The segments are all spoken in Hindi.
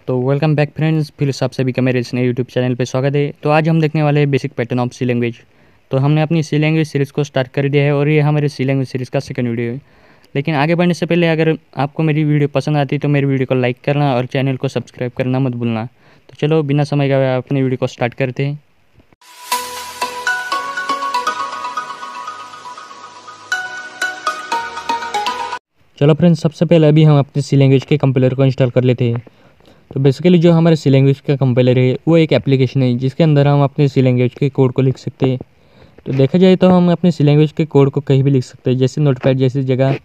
तो वेलकम बैक फ्रेंड्स, फिर आप सभी का मेरे इस नए यूट्यूब चैनल पे स्वागत है। तो आज हम देखने वाले हैं basic pattern of C language. तो हमने अपनी सी लैंग्वेज सीरीज़ को स्टार्ट कर दिया है और ये हमारे सी लैंग्वेज सीरीज़ का सेकंड वीडियो है। लेकिन आगे बढ़ने से पहले अगर आपको मेरी वीडियो पसंद आती है तो मेरी वीडियो को लाइक करना और चैनल को सब्सक्राइब करना मत भूलना। तो चलो बिना समय गवाए अपनी वीडियो को स्टार्ट करते हैं। चलो फ्रेंड्स, सबसे पहले अभी हम अपने सी लैंग्वेज के कंपाइलर को इंस्टॉल कर लेते हैं। तो बेसिकली जो हमारे सी लैंग्वेज का कंपाइलर है वो एक एप्लीकेशन है जिसके अंदर हम अपने सी लैंग्वेज के कोड को लिख सकते हैं। तो देखा जाए तो हम अपने सी लैंग्वेज के कोड को कहीं भी लिख सकते हैं, जैसे नोटपैड जैसी जगह।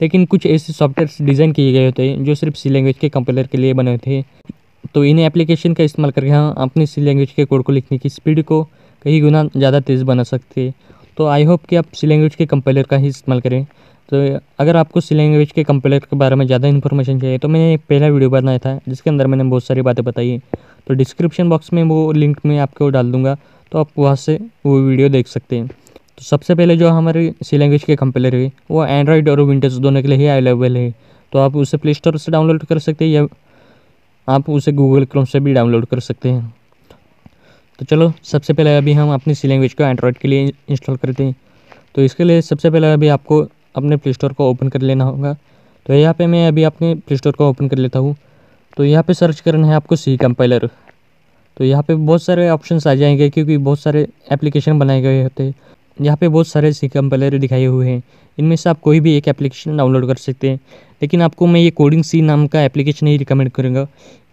लेकिन कुछ ऐसे सॉफ्टवेयर डिज़ाइन किए गए होते हैं जो सिर्फ सी लैंग्वेज के कंपाइलर के लिए बने होते हैं। तो इन एप्लीकेशन का इस्तेमाल करके हम अपनी सी लैंग्वेज के कोड को लिखने की स्पीड को कई गुना ज़्यादा तेज़ बना सकते हैं। तो आई होप कि आप सी लैंग्वेज के कंपाइलर का ही इस्तेमाल करें। तो अगर आपको सी लैंग्वेज के कंपाइलर के बारे में ज़्यादा इन्फॉर्मेशन चाहिए तो मैंने एक पहला वीडियो बनाया था जिसके अंदर मैंने बहुत सारी बातें बताई हैं। तो डिस्क्रिप्शन बॉक्स में वो लिंक मैं आपको डाल दूँगा, तो आप वहाँ से वो वीडियो देख सकते हैं। तो सबसे पहले जो हमारे सी लैंग्वेज के कंपाइलर है वो एंड्रॉयड और विंडोज़ दोनों के लिए ही अवेलेबल है। तो आप उसे प्ले स्टोर से डाउनलोड कर सकते हैं या आप उसे गूगल क्रोम से भी डाउनलोड कर सकते हैं। तो चलो सबसे पहले अभी हम अपनी सी लैंग्वेज को एंड्रॉयड के लिए इंस्टॉल करते हैं। तो इसके लिए सबसे पहले अभी आपको अपने प्ले स्टोर को ओपन कर लेना होगा। तो यहाँ पे मैं अभी अपने प्ले स्टोर को ओपन कर लेता हूँ। तो यहाँ पे सर्च करना है आपको सी कंपाइलर। तो यहाँ पे बहुत सारे ऑप्शंस आ जाएंगे क्योंकि बहुत सारे एप्लीकेशन बनाए गए होते हैं। यहाँ पे बहुत सारे सी कंपाइलर दिखाए हुए हैं, इनमें से आप कोई भी एक एप्लीकेशन डाउनलोड कर सकते हैं। लेकिन आपको मैं ये कोडिंग सी नाम का एप्लीकेशन ही रिकमेंड करूँगा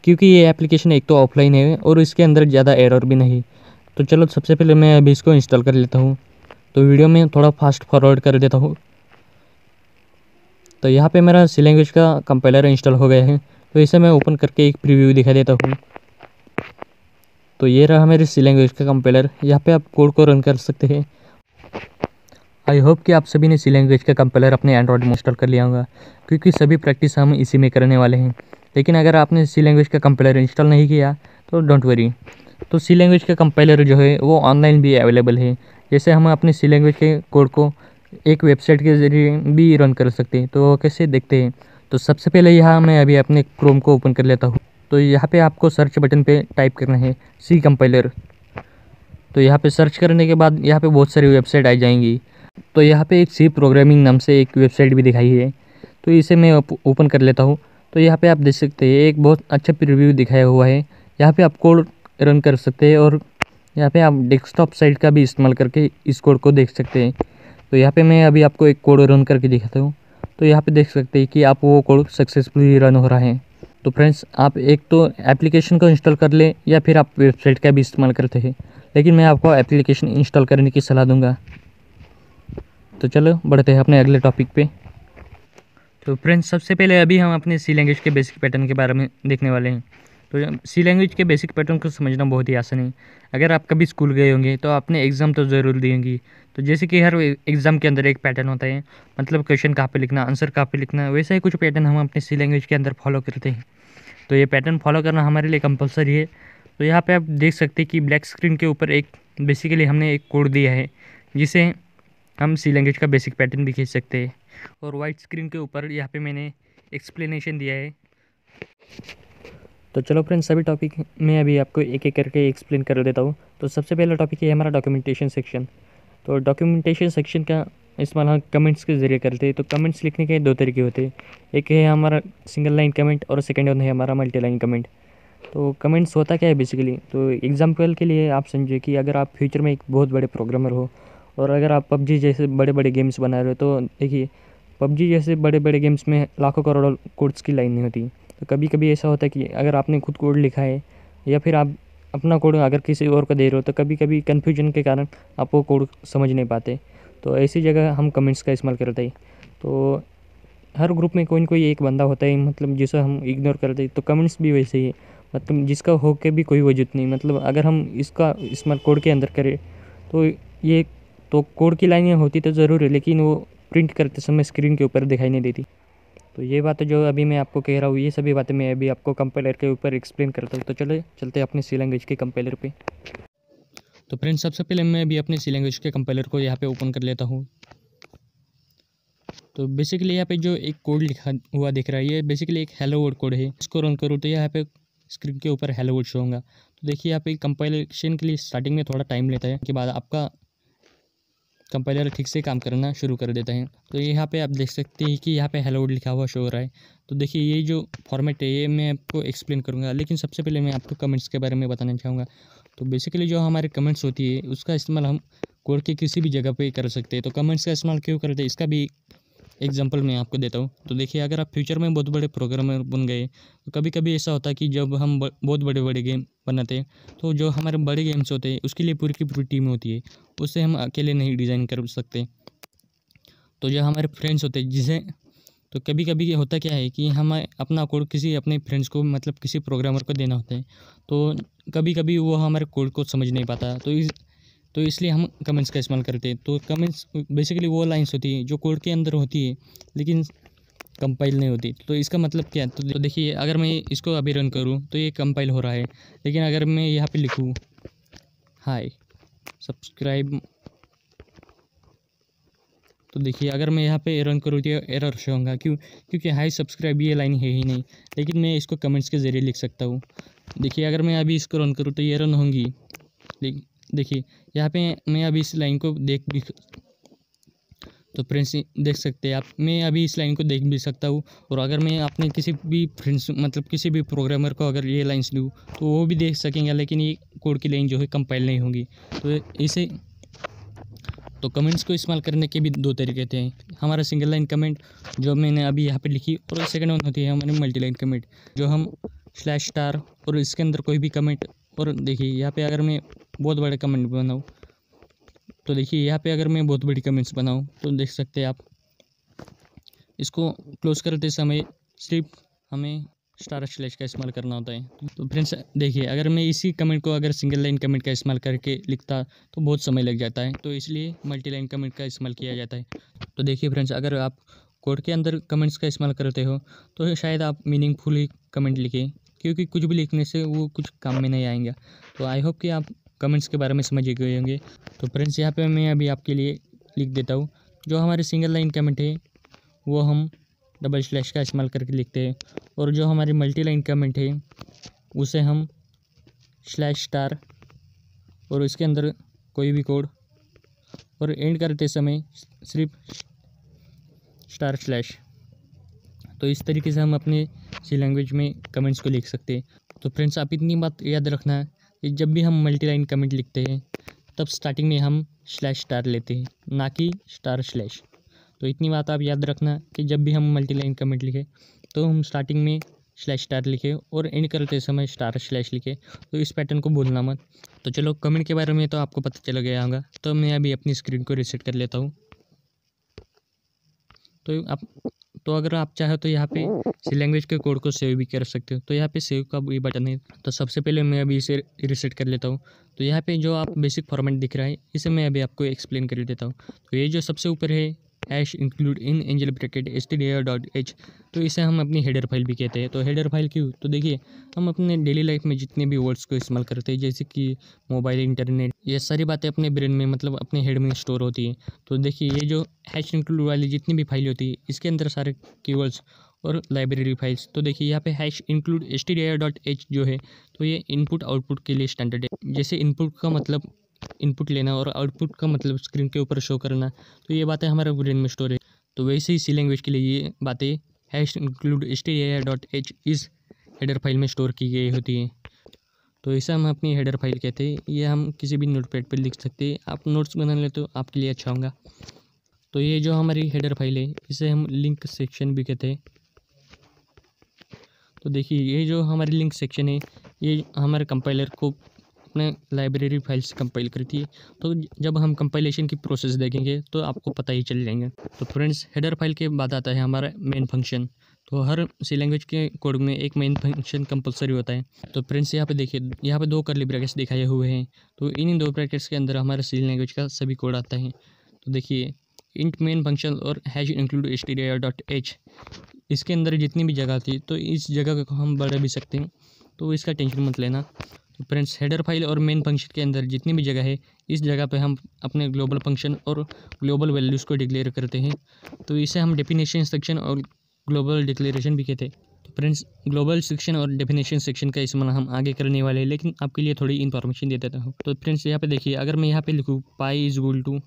क्योंकि ये एप्लीकेशन एक तो ऑफलाइन है और इसके अंदर ज़्यादा एरर भी नहीं। तो चलो सबसे पहले मैं अभी इसको इंस्टॉल कर लेता हूँ। तो वीडियो में थोड़ा फास्ट फॉरवर्ड कर देता हूँ। तो यहाँ पे मेरा सी लैंग्वेज का कंपाइलर इंस्टॉल हो गया है। तो इसे मैं ओपन करके एक प्रीव्यू दिखा देता हूँ। तो ये रहा मेरे सी लैंग्वेज का कंपाइलर। यहाँ पे आप कोड को रन कर सकते हैं। आई होप कि आप सभी ने सी लैंग्वेज का कंपाइलर अपने एंड्रॉयड में इंस्टॉल कर लिया होगा क्योंकि सभी प्रैक्टिस हम इसी में करने वाले हैं। लेकिन अगर आपने सी लैंग्वेज का कंपाइलर इंस्टॉल नहीं किया तो डोंट वरी। तो सी लैंग्वेज का कंपाइलर जो है वो ऑनलाइन भी अवेलेबल है। जैसे हम अपने सी लैंग्वेज के कोड को एक वेबसाइट के ज़रिए भी रन कर सकते हैं। तो कैसे देखते हैं। तो सबसे पहले यहाँ मैं अभी अपने क्रोम को ओपन कर लेता हूँ। तो यहाँ पे आपको सर्च बटन पे टाइप करना है सी कंपाइलर। तो यहाँ पे सर्च करने के बाद यहाँ पे बहुत सारी वेबसाइट आ जाएंगी। तो यहाँ पे एक सी प्रोग्रामिंग नाम से एक वेबसाइट भी दिखाई है, तो इसे मैं ओपन कर लेता हूँ। तो यहाँ पे आप देख सकते हैं एक बहुत अच्छा प्रीव्यू दिखाया हुआ है। यहाँ पे आप कोड रन कर सकते हैं और यहाँ पे आप डेस्कटॉप साइट का भी इस्तेमाल करके इस कोड को देख सकते हैं। तो यहाँ पे मैं अभी आपको एक कोड रन करके दिखाता हूँ। तो यहाँ पे देख सकते हैं कि आप वो कोड सक्सेसफुली रन हो रहा है। तो फ्रेंड्स, आप एक तो एप्लीकेशन को इंस्टॉल कर लें या फिर आप वेबसाइट का भी इस्तेमाल करते हैं, लेकिन मैं आपको एप्लीकेशन इंस्टॉल करने की सलाह दूंगा। तो चलो बढ़ते हैं अपने अगले टॉपिक पे। तो फ्रेंड्स, सबसे पहले अभी हम अपने सी लैंग्वेज के बेसिक पैटर्न के बारे में देखने वाले हैं। तो सी लैंग्वेज के बेसिक पैटर्न को समझना बहुत ही आसान है। अगर आप कभी स्कूल गए होंगे तो आपने एग्ज़ाम तो ज़रूर दी होंगी। तो जैसे कि हर एग्ज़ाम के अंदर एक पैटर्न होता है, मतलब क्वेश्चन कहाँ पे लिखना, आंसर कहाँ पे लिखना, वैसा ही कुछ पैटर्न हम अपने सी लैंग्वेज के अंदर फॉलो करते हैं। तो ये पैटर्न फॉलो करना हमारे लिए कंपलसरी है। तो यहाँ पे आप देख सकते हैं कि ब्लैक स्क्रीन के ऊपर एक बेसिकली हमने एक कोड दिया है जिसे हम सी लैंग्वेज का बेसिक पैटर्न भी खींच सकते हैं। और वाइट स्क्रीन के ऊपर यहाँ पे मैंने एक्सप्लेनेशन दिया है। तो चलो फ्रेंड्स, सभी टॉपिक मैं अभी आपको एक एक करके एक्सप्लेन कर देता हूँ। तो सबसे पहला टॉपिक है हमारा डॉक्यूमेंटेशन सेक्शन। तो डॉक्यूमेंटेशन सेक्शन का इस्तेमाल हम कमेंट्स के ज़रिए करते हैं। तो कमेंट्स लिखने के दो तरीके होते हैं, एक है हमारा सिंगल लाइन कमेंट और सेकेंड वन है हमारा मल्टी लाइन कमेंट। तो कमेंट्स होता क्या है बेसिकली, तो एग्जाम्पल के लिए आप समझिए कि अगर आप फ्यूचर में एक बहुत बड़े प्रोग्रामर हो और अगर आप पबजी जैसे बड़े बड़े गेम्स बना रहे हो, तो देखिए पबजी जैसे बड़े बड़े गेम्स में लाखों करोड़ों कोड्स की लाइन नहीं होती। तो कभी कभी ऐसा होता है कि अगर आपने खुद कोड लिखा है या फिर आप अपना कोड अगर किसी और को दे रहे हो तो कभी कभी कन्फ्यूजन के कारण आप वो कोड समझ नहीं पाते। तो ऐसी जगह हम कमेंट्स का इस्तेमाल करते हैं। तो हर ग्रुप में कोई न कोई एक बंदा होता है, मतलब जिसे हम इग्नोर करते हैं। तो कमेंट्स भी वैसे ही है, मतलब जिसका हो के भी कोई वजूद नहीं। मतलब अगर हम इसका इस्तेमाल कोड के अंदर करें तो ये तो कोड की लाइनें होती तो ज़रूर है, लेकिन वो प्रिंट करते समय स्क्रीन के ऊपर दिखाई नहीं देती। तो ये बात जो अभी मैं आपको कह रहा हूँ, ये सभी बातें मैं अभी आपको कंपाइलर के ऊपर एक्सप्लेन करता हूँ। तो चलो चलते हैं अपने सी लैंग्वेज के कंपाइलर पे। तो फ्रेंड्स, सबसे पहले मैं अभी अपने सी लैंग्वेज के कंपाइलर को यहाँ पे ओपन कर लेता हूँ। तो बेसिकली यहाँ पे जो एक कोड लिखा हुआ दिख रहा है, ये बेसिकली एक हेलो वर्ड कोड है। इसको रन करूँ तो यहाँ पे स्क्रीन के ऊपर हेलो वर्ल्ड शो होगा। तो देखिए यहाँ पे कंपाइलेशन के लिए स्टार्टिंग में थोड़ा टाइम लेता है, के बाद आपका कंपाइलर ठीक से काम करना शुरू कर देता है। तो यहाँ पे आप देख सकते हैं कि यहाँ पे हेलो वर्ल्ड लिखा हुआ शो हो रहा है। तो देखिए ये जो फॉर्मेट है ये मैं आपको एक्सप्लेन करूँगा, लेकिन सबसे पहले मैं आपको कमेंट्स के बारे में बताना चाहूँगा। तो बेसिकली जो हमारे कमेंट्स होती है उसका इस्तेमाल हम कोड के किसी भी जगह पे कर सकते हैं। तो कमेंट्स का इस्तेमाल क्यों करते हैं इसका भी एग्जांपल मैं आपको देता हूँ। तो देखिए अगर आप फ्यूचर में बहुत बड़े प्रोग्रामर बन गए तो कभी कभी ऐसा होता है कि जब हम बहुत बड़े बड़े गेम बनाते हैं तो जो हमारे बड़े गेम्स होते हैं उसके लिए पूरी की पूरी टीम होती है, उससे हम अकेले नहीं डिज़ाइन कर सकते। तो जो हमारे फ्रेंड्स होते हैं जिसे तो कभी कभी होता क्या है कि हम अपना कोड किसी अपने फ्रेंड्स को मतलब किसी प्रोग्रामर को देना होता है, तो कभी कभी वो हमारे कोड को समझ नहीं पाता। तो इसलिए हम कमेंट्स का इस्तेमाल करते हैं। तो कमेंट्स बेसिकली वो लाइंस होती है जो कोड के अंदर होती है लेकिन कंपाइल नहीं होती। तो इसका मतलब क्या है? तो देखिए अगर मैं इसको अभी रन करूँ तो ये कंपाइल हो रहा है, लेकिन अगर मैं यहाँ पे लिखूँ हाय सब्सक्राइब, तो देखिए अगर मैं यहाँ पे रन करूँ तो एरर शो होगा। क्योंकि हाई सब्सक्राइब ये लाइन है ही नहीं, लेकिन मैं इसको कमेंट्स के ज़रिए लिख सकता हूँ। देखिए अगर मैं अभी इसको रन करूँ तो ये रन होंगी, लेकिन देखिए यहाँ पे मैं अभी इस लाइन को देख भी, तो फ्रेंड्स देख सकते हैं आप, मैं अभी इस लाइन को देख भी सकता हूँ। और अगर मैं अपने किसी भी फ्रेंड्स मतलब किसी भी प्रोग्रामर को अगर ये लाइन्स दूँ तो वो भी देख सकेंगे, लेकिन ये कोड की लाइन जो है कंपाइल नहीं होगी। तो इसे तो कमेंट्स को इस्तेमाल करने के भी दो तरीके थे। हमारा सिंगल लाइन कमेंट जो मैंने अभी यहाँ पे लिखी, और सेकंड वन होती है हमारी मल्टी लाइन कमेंट जो हम /* और इसके अंदर कोई भी कमेंट। और देखिए यहाँ पे अगर मैं बहुत बड़े कमेंट बनाऊँ तो देखिए यहाँ पे अगर मैं बहुत बड़ी कमेंट्स बनाऊँ तो देख सकते हैं आप, इसको क्लोज करते समय सिर्फ हमें * का इस्तेमाल करना होता है। तो फ्रेंड्स देखिए अगर मैं इसी कमेंट को अगर सिंगल लाइन कमेंट का इस्तेमाल करके लिखता तो बहुत समय लग जाता है, तो इसलिए मल्टी लाइन कमेंट का इस्तेमाल किया जाता है। तो देखिए फ्रेंड्स अगर आप कोड के अंदर कमेंट्स का इस्तेमाल करते हो तो शायद आप मीनिंगफुल कमेंट लिखें, क्योंकि कुछ भी लिखने से वो कुछ काम में नहीं आएंगे। तो आई होप कि आप कमेंट्स के बारे में समझ गए होंगे। तो फ्रेंड्स यहाँ पे मैं अभी आपके लिए लिख देता हूँ, जो हमारे सिंगल लाइन कमेंट है वो हम // का इस्तेमाल करके लिखते हैं, और जो हमारी मल्टी लाइन कमेंट है उसे हम /* और इसके अंदर कोई भी कोड, और एंड करते समय सिर्फ */। तो इस तरीके से हम अपने सी लैंग्वेज में कमेंट्स को लिख सकते हैं। तो फ्रेंड्स आप इतनी बात याद रखना कि जब भी हम मल्टी लाइन कमेंट लिखते हैं तब स्टार्टिंग में हम /* लेते हैं, ना कि */। तो इतनी बात आप याद रखना कि जब भी हम मल्टी लाइन कमेंट लिखें तो हम स्टार्टिंग में /* लिखें और एंड करते समय */ लिखें। तो इस पैटर्न को भूलना मत। तो चलो कमेंट के बारे में तो आपको पता चल गया होगा, तो मैं अभी अपनी स्क्रीन को रीसेट कर लेता हूँ। तो अगर आप चाहे तो यहाँ पे सी लैंग्वेज के कोड को सेव भी कर सकते हो। तो यहाँ पे सेव का भी बटन है। तो सबसे पहले मैं अभी इसे रीसेट कर लेता हूँ। तो यहाँ पे जो आप बेसिक फॉर्मेट दिख रहा है इसे मैं अभी आपको एक्सप्लेन कर देता हूँ। तो ये जो सबसे ऊपर है #include in angle bracket stdio.h, तो इसे हम अपनी हेडर फाइल भी कहते हैं। तो हेडर फाइल क्यों? तो देखिए हम अपने डेली लाइफ में जितने भी वर्ड्स को इस्तेमाल करते हैं, जैसे कि मोबाइल, इंटरनेट, ये सारी बातें अपने ब्रेन में मतलब अपने हेड में स्टोर होती हैं। तो देखिए ये जो #include वाली जितनी भी फाइल होती है इसके अंदर सारे कीवर्ड्स और लाइब्रेरी फाइल्स। तो देखिए यहाँ पे #include stdio.h जो है तो ये इनपुट आउटपुट के लिए स्टैंडर्ड है। जैसे इनपुट का मतलब इनपुट लेना और आउटपुट का मतलब स्क्रीन के ऊपर शो करना, तो ये बातें हमारे ब्रेन में स्टोर है। तो वैसे ही सी लैंग्वेज के लिए ये बातें #include stdio.h इस हेडर फाइल में स्टोर की गई होती हैं। तो इसे हम अपनी हेडर फाइल कहते हैं। ये हम किसी भी नोटपैड पर लिख सकते हैं। आप नोट्स बना ले तो आपके लिए अच्छा होगा। तो ये जो हमारी हेडर फाइल है इसे हम लिंक सेक्शन भी कहते हैं। तो देखिए ये जो हमारी लिंक सेक्शन है ये हमारे कंपाइलर को अपने लाइब्रेरी फाइल्स कंपाइल करती है। तो जब हम कंपाइलेशन की प्रोसेस देखेंगे तो आपको पता ही चल जाएंगे। तो फ्रेंड्स हेडर फाइल के बाद आता है हमारा मेन फंक्शन। तो हर सी लैंग्वेज के कोड में एक मेन फंक्शन कंपलसरी होता है। तो फ्रेंड्स यहाँ पे देखिए यहाँ पे 2 कर्ली ब्रैकेट्स दिखाए हुए हैं। तो इन 2 ब्रैकेट्स के अंदर हमारा सी लैंग्वेज का सभी कोड आता है। तो देखिए इंट मेन फंक्शन और #include stdio.h इसके अंदर जितनी भी जगह थी तो इस जगह को हम बढ़ा भी सकते हैं, तो इसका टेंशन मत लेना। तो फ्रेंड्स हेडर फाइल और मेन फंक्शन के अंदर जितनी भी जगह है इस जगह पे हम अपने ग्लोबल फंक्शन और ग्लोबल वैल्यूज़ को डिक्लेयर करते हैं। तो इसे हम डेफिनेशन सेक्शन और ग्लोबल डिक्लेरेशन भी कहते हैं। तो फ्रेंड्स ग्लोबल सेक्शन और डेफिनेशन सेक्शन का इस्तेमाल हम आगे करने वाले हैं, लेकिन आपके लिए थोड़ी इन्फॉर्मेशन दे देता हूँ। तो फ्रेंड्स यहाँ पे देखिए, अगर मैं यहाँ पे लिखूँ पाई इज इक्वल टू,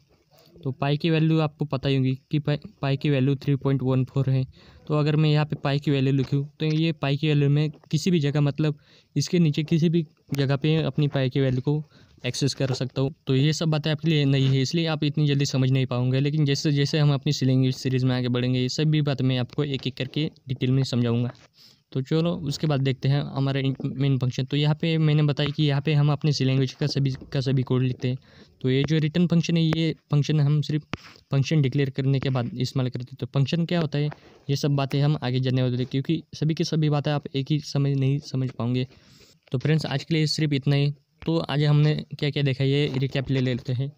तो पाई की वैल्यू आपको पता ही होगी कि पाई की वैल्यू 3.14 है। तो अगर मैं यहाँ पे पाई की वैल्यू लिखूँ तो ये पाई की वैल्यू में किसी भी जगह, मतलब इसके नीचे किसी भी जगह पे अपनी पाई की वैल्यू को एक्सेस कर सकता हूँ। तो ये सब बातें आपके लिए नई है, इसलिए आप इतनी जल्दी समझ नहीं पाओगे, लेकिन जैसे जैसे हम अपनी सिलेंगे सीरीज़ में आगे बढ़ेंगे, ये सभी बातें मैं आपको एक एक करके डिटेल में समझाऊंगा। तो चलो उसके बाद देखते हैं हमारा मेन फंक्शन। तो यहाँ पे मैंने बताया कि यहाँ पे हम अपने सी लैंग्वेज का सभी कोड लिखते हैं। तो ये जो रिटर्न फंक्शन है, ये फंक्शन हम सिर्फ फंक्शन डिक्लेयर करने के बाद इस्तेमाल करते हैं। तो फंक्शन क्या होता है, ये सब बातें हम आगे जानने वाले हैं, क्योंकि सभी की सभी बातें आप एक ही समय नहीं समझ पाओगे। तो फ्रेंड्स आज के लिए सिर्फ इतना ही। तो आज हमने क्या क्या देखा, ये रिकैप ले लेते हैं।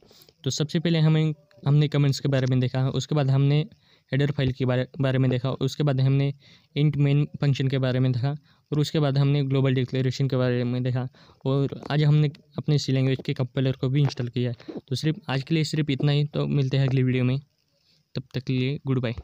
तो सबसे पहले हमने कमेंट्स के बारे में देखा, उसके बाद हमने हेडर फाइल के बारे में देखा, उसके बाद हमने इंट मेन फंक्शन के बारे में देखा, और उसके बाद हमने ग्लोबल डिक्लेरेशन के बारे में देखा, और आज हमने अपने सी लैंग्वेज के कंपाइलर को भी इंस्टॉल किया है। तो सिर्फ आज के लिए सिर्फ इतना ही। तो मिलते हैं अगली वीडियो में, तब तक के लिए गुड बाय।